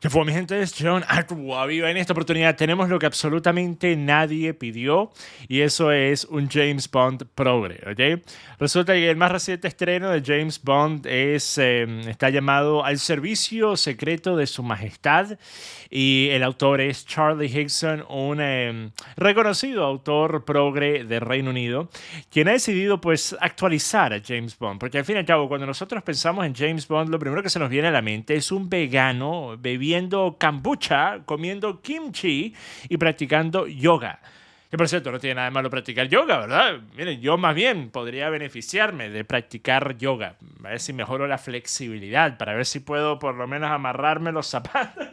¿Qué fue, mi gente? Es John Viva. En esta oportunidad tenemos lo que absolutamente nadie pidió, y eso es un James Bond progre, ¿ok? Resulta que el más reciente estreno de James Bond está llamado Al servicio secreto de su majestad, y el autor es Charlie Higson, un reconocido autor progre de Reino Unido, quien ha decidido pues actualizar a James Bond, porque al fin y al cabo cuando nosotros pensamos en James Bond lo primero que se nos viene a la mente es un vegano bebiendo kombucha, comiendo kimchi y practicando yoga. Que por cierto, no tiene nada de malo practicar yoga, ¿verdad? Miren, yo más bien podría beneficiarme de practicar yoga. A ver si mejoro la flexibilidad, para ver si puedo por lo menos amarrarme los zapatos.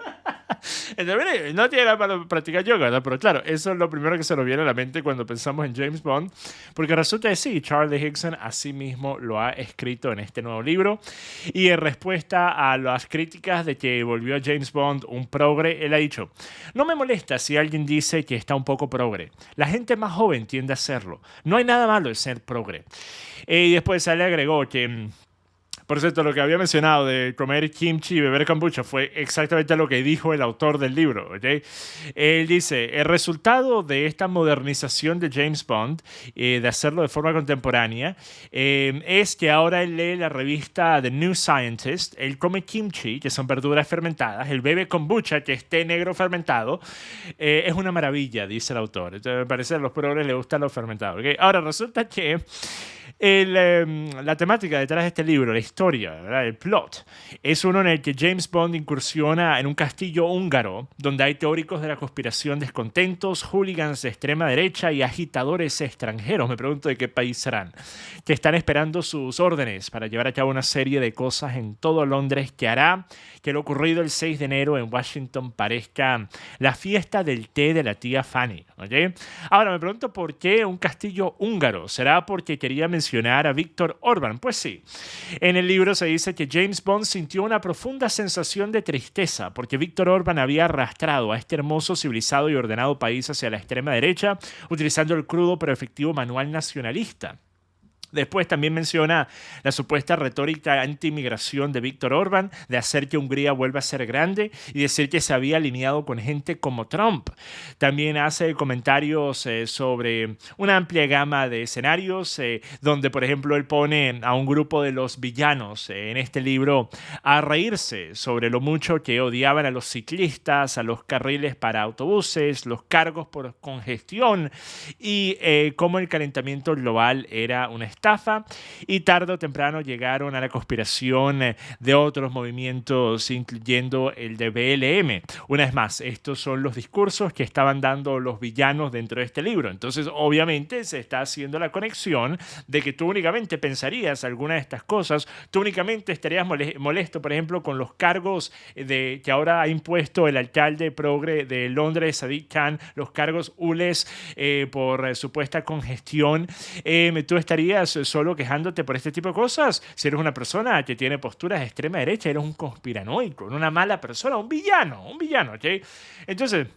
Entonces, mire, no tiene nada malo practicar yoga, ¿verdad? Pero claro, eso es lo primero que se nos viene a la mente cuando pensamos en James Bond, porque resulta que sí, Charlie Higson así mismo lo ha escrito en este nuevo libro, y en respuesta a las críticas de que volvió a James Bond un progre, él ha dicho: no me molesta si alguien dice que está un poco progre. La gente más joven tiende a hacerlo. No hay nada malo en ser progre. Y después él le agregó que... Por cierto, lo que había mencionado de comer kimchi y beber kombucha fue exactamente lo que dijo el autor del libro, ¿ok? Él dice: el resultado de esta modernización de James Bond, de hacerlo de forma contemporánea, es que ahora él lee la revista The New Scientist, él come kimchi, que son verduras fermentadas, él bebe kombucha, que es té negro fermentado. Es una maravilla, dice el autor. Entonces, me parece que a los progres les gusta lo fermentado, ¿ok? Ahora, resulta que la temática detrás de este libro, la historia, ¿verdad? El plot, es uno en el que James Bond incursiona en un castillo húngaro donde hay teóricos de la conspiración descontentos, hooligans de extrema derecha y agitadores extranjeros, me pregunto de qué país serán, que están esperando sus órdenes para llevar a cabo una serie de cosas en todo Londres que hará que lo ocurrido el 6 de enero en Washington parezca la fiesta del té de la tía Fanny, ¿ok? Ahora me pregunto por qué un castillo húngaro. ¿Será porque quería mencionar a Víctor Orbán? Pues sí. En el libro se dice que James Bond sintió una profunda sensación de tristeza porque Víctor Orbán había arrastrado a este hermoso, civilizado y ordenado país hacia la extrema derecha utilizando el crudo pero efectivo manual nacionalista. Después también menciona la supuesta retórica anti-inmigración de Víctor Orbán, de hacer que Hungría vuelva a ser grande y decir que se había alineado con gente como Trump. También hace comentarios sobre una amplia gama de escenarios, donde por ejemplo él pone a un grupo de los villanos en este libro a reírse sobre lo mucho que odiaban a los ciclistas, a los carriles para autobuses, los cargos por congestión y cómo el calentamiento global era una estafa, y tarde o temprano llegaron a la conspiración de otros movimientos, incluyendo el de BLM. Una vez más, estos son los discursos que estaban dando los villanos dentro de este libro. Entonces, obviamente, se está haciendo la conexión de que tú únicamente pensarías alguna de estas cosas, tú únicamente estarías molesto, por ejemplo, con los cargos que ahora ha impuesto el alcalde progre de Londres, Sadiq Khan, los cargos ULES por supuesta congestión. Tú estarías solo quejándote por este tipo de cosas. Si eres una persona que tiene posturas de extrema derecha, eres un conspiranoico, una mala persona, un villano, ¿ok? Entonces,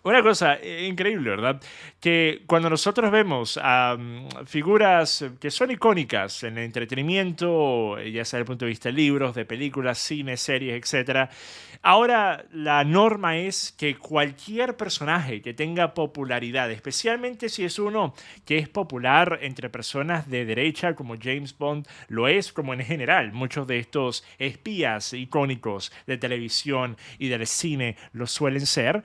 una cosa increíble, ¿verdad? Que cuando nosotros vemos a figuras que son icónicas en el entretenimiento, ya sea desde el punto de vista de libros, de películas, cine, series, etcétera, ahora la norma es que cualquier personaje que tenga popularidad, especialmente si es uno que es popular entre personas de derecha, como James Bond lo es, como en general muchos de estos espías icónicos de televisión y del cine lo suelen ser,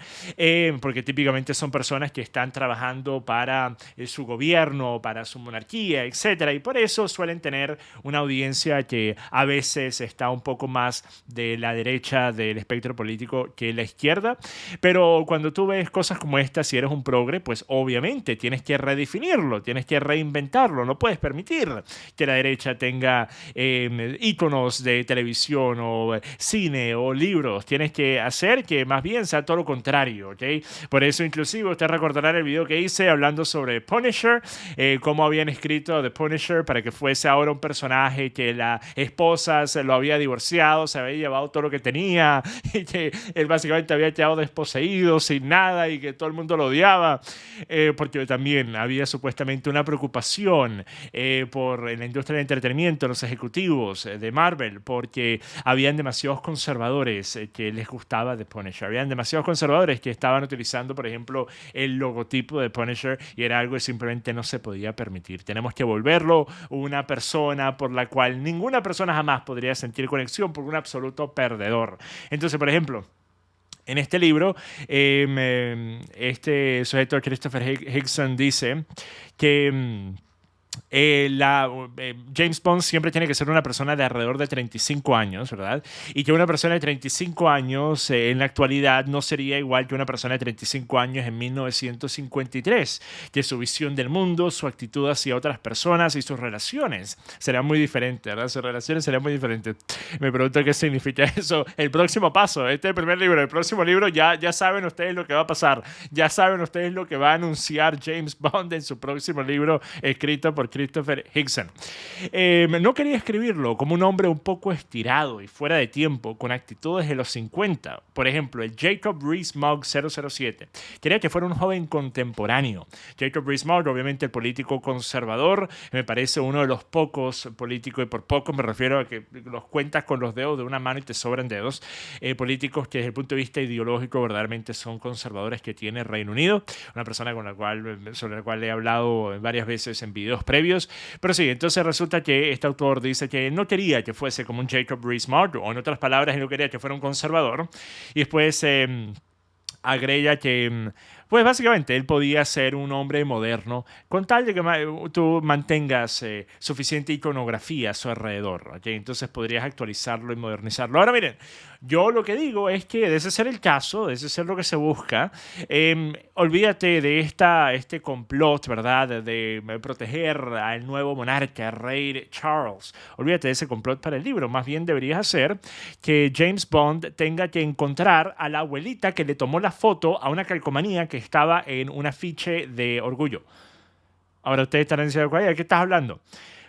porque típicamente son personas que están trabajando para su gobierno, para su monarquía, etcétera, y por eso suelen tener una audiencia que a veces está un poco más de la derecha del espectro político que la izquierda. Pero cuando tú ves cosas como estas, si eres un progre, pues obviamente tienes que redefinirlo, tienes que reinventarlo. No puedes permitir que la derecha tenga íconos de televisión o cine o libros. Tienes que hacer que más bien sea todo lo contrario, ¿ok? Por eso, inclusive, usted recordará el video que hice hablando sobre Punisher, cómo habían escrito a The Punisher para que fuese ahora un personaje que la esposa se lo había divorciado, se había llevado todo lo que tenía, y que él básicamente había quedado desposeído, sin nada, y que todo el mundo lo odiaba, porque también había supuestamente una preocupación por la industria del entretenimiento, los ejecutivos de Marvel, porque habían demasiados conservadores que les gustaba The Punisher. Habían demasiados conservadores que estaban utilizando, por ejemplo, el logotipo de Punisher y era algo que simplemente no se podía permitir. Tenemos que volverlo una persona por la cual ninguna persona jamás podría sentir conexión por un absoluto perdedor. Entonces, por ejemplo, en este libro, este sujeto, Christopher Hickson, dice que James Bond siempre tiene que ser una persona de alrededor de 35 años, ¿verdad? Y que una persona de 35 años en la actualidad no sería igual que una persona de 35 años en 1953, que su visión del mundo, su actitud hacia otras personas y sus relaciones serán muy diferentes, ¿verdad? Sus relaciones serán muy diferentes. Me pregunto qué significa eso. El próximo paso, este es el primer libro, el próximo libro ya saben ustedes lo que va a pasar, ya saben ustedes lo que va a anunciar James Bond en su próximo libro escrito por Christopher Hickson. No quería escribirlo como un hombre un poco estirado y fuera de tiempo, con actitudes de los 50. Por ejemplo, el Jacob Rees-Mogg 007. Quería que fuera un joven contemporáneo. Jacob Rees-Mogg, obviamente el político conservador, me parece uno de los pocos políticos, y por poco me refiero a que los cuentas con los dedos de una mano y te sobran dedos, políticos que desde el punto de vista ideológico verdaderamente son conservadores que tiene Reino Unido. Una persona sobre la cual he hablado varias veces en videos previos. Pero sí, entonces resulta que este autor dice que no quería que fuese como un Jacob Rees-Mogg, o en otras palabras, él no quería que fuera un conservador. Y después agrega que, pues básicamente, él podía ser un hombre moderno con tal de que tú mantengas suficiente iconografía a su alrededor, ¿okay? Entonces podrías actualizarlo y modernizarlo. Ahora miren, yo lo que digo es que de ese ser el caso, de ese ser lo que se busca, olvídate de este complot, ¿verdad? De proteger al nuevo monarca, rey Charles. Olvídate de ese complot para el libro. Más bien deberías hacer que James Bond tenga que encontrar a la abuelita que le tomó la foto a una calcomanía que estaba en un afiche de Orgullo. Ahora ustedes estarán diciendo, ¿de qué estás hablando?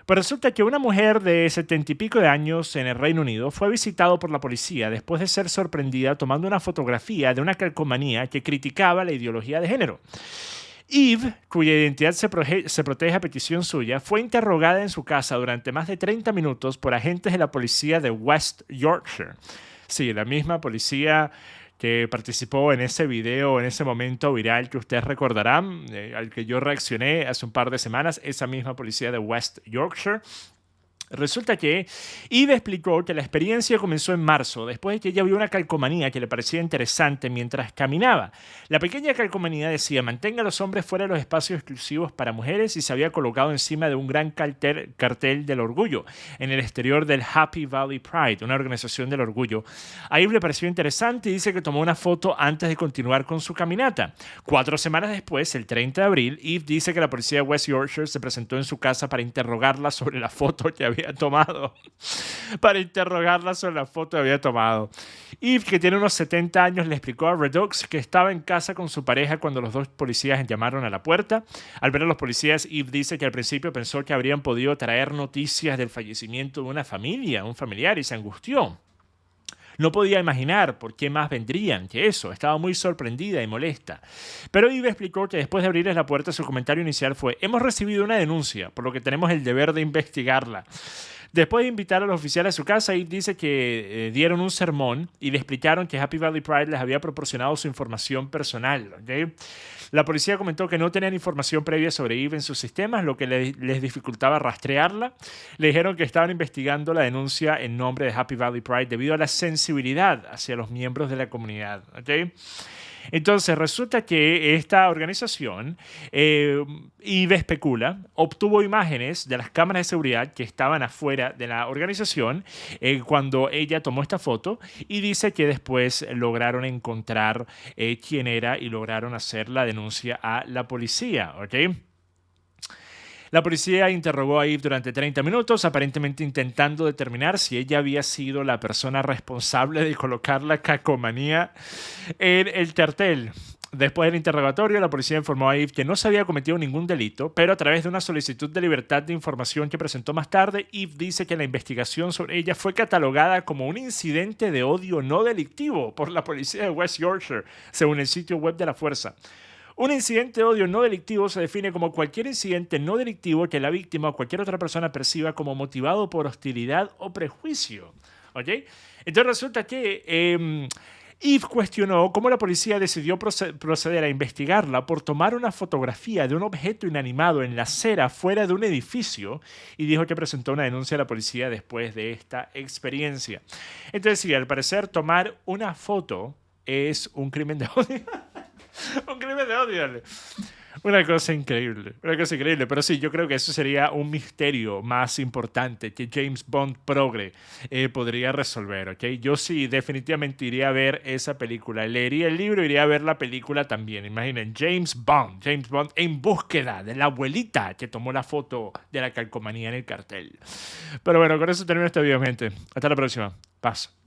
Pues resulta que una mujer de 70 y pico de años en el Reino Unido fue visitado por la policía después de ser sorprendida tomando una fotografía de una calcomanía que criticaba la ideología de género. Eve, cuya identidad se protege a petición suya, fue interrogada en su casa durante más de 30 minutos por agentes de la policía de West Yorkshire. Sí, la misma policía que participó en ese video, en ese momento viral que ustedes recordarán, al que yo reaccioné hace un par de semanas, esa misma policía de West Yorkshire. Resulta que Eve explicó que la experiencia comenzó en marzo, después de que ella vio una calcomanía que le parecía interesante mientras caminaba. La pequeña calcomanía decía: mantenga a los hombres fuera de los espacios exclusivos para mujeres, y se había colocado encima de un gran cartel del orgullo en el exterior del Happy Valley Pride, una organización del orgullo. A Eve le pareció interesante y dice que tomó una foto antes de continuar con su caminata. 4 semanas después, el 30 de abril, Eve dice que la policía de West Yorkshire se presentó en su casa para interrogarla sobre la foto que había tomado. Eve, que tiene unos 70 años, le explicó a Redux que estaba en casa con su pareja cuando los dos policías llamaron a la puerta. Al ver a los policías, Eve dice que al principio pensó que habrían podido traer noticias del fallecimiento de una familia, un familiar, y se angustió. No podía imaginar por qué más vendrían que eso. Estaba muy sorprendida y molesta. Pero Eve explicó que después de abrirles la puerta, su comentario inicial fue: hemos recibido una denuncia, por lo que tenemos el deber de investigarla. Después de invitar a los oficiales a su casa, Eve dice que dieron un sermón y le explicaron que Happy Valley Pride les había proporcionado su información personal, ¿okay? La policía comentó que no tenían información previa sobre Eve en sus sistemas, lo que les dificultaba rastrearla. Le dijeron que estaban investigando la denuncia en nombre de Happy Valley Pride debido a la sensibilidad hacia los miembros de la comunidad, ¿okay? Entonces resulta que esta organización, Eve especula, obtuvo imágenes de las cámaras de seguridad que estaban afuera de la organización cuando ella tomó esta foto, y dice que después lograron encontrar quién era y lograron hacer la denuncia a la policía, ¿ok? La policía interrogó a Eve durante 30 minutos, aparentemente intentando determinar si ella había sido la persona responsable de colocar la calcomanía en el cartel. Después del interrogatorio, la policía informó a Eve que no se había cometido ningún delito, pero a través de una solicitud de libertad de información que presentó más tarde, Eve dice que la investigación sobre ella fue catalogada como un incidente de odio no delictivo por la policía de West Yorkshire, según el sitio web de la fuerza. Un incidente de odio no delictivo se define como cualquier incidente no delictivo que la víctima o cualquier otra persona perciba como motivado por hostilidad o prejuicio. ¿Ok? Entonces resulta que Eve cuestionó cómo la policía decidió proceder a investigarla por tomar una fotografía de un objeto inanimado en la acera fuera de un edificio y dijo que presentó una denuncia a la policía después de esta experiencia. Entonces sí, al parecer tomar una foto es un crimen de odio. Un crimen de odio. Dale. Una cosa increíble, una cosa increíble. Pero sí, yo creo que eso sería un misterio más importante que James Bond progre podría resolver, ¿ok? Yo sí definitivamente iría a ver esa película. Leería el libro, iría a ver la película también. Imaginen, James Bond en búsqueda de la abuelita que tomó la foto de la calcomanía en el cartel. Pero bueno, con eso termino este video, gente. Hasta la próxima. Paz.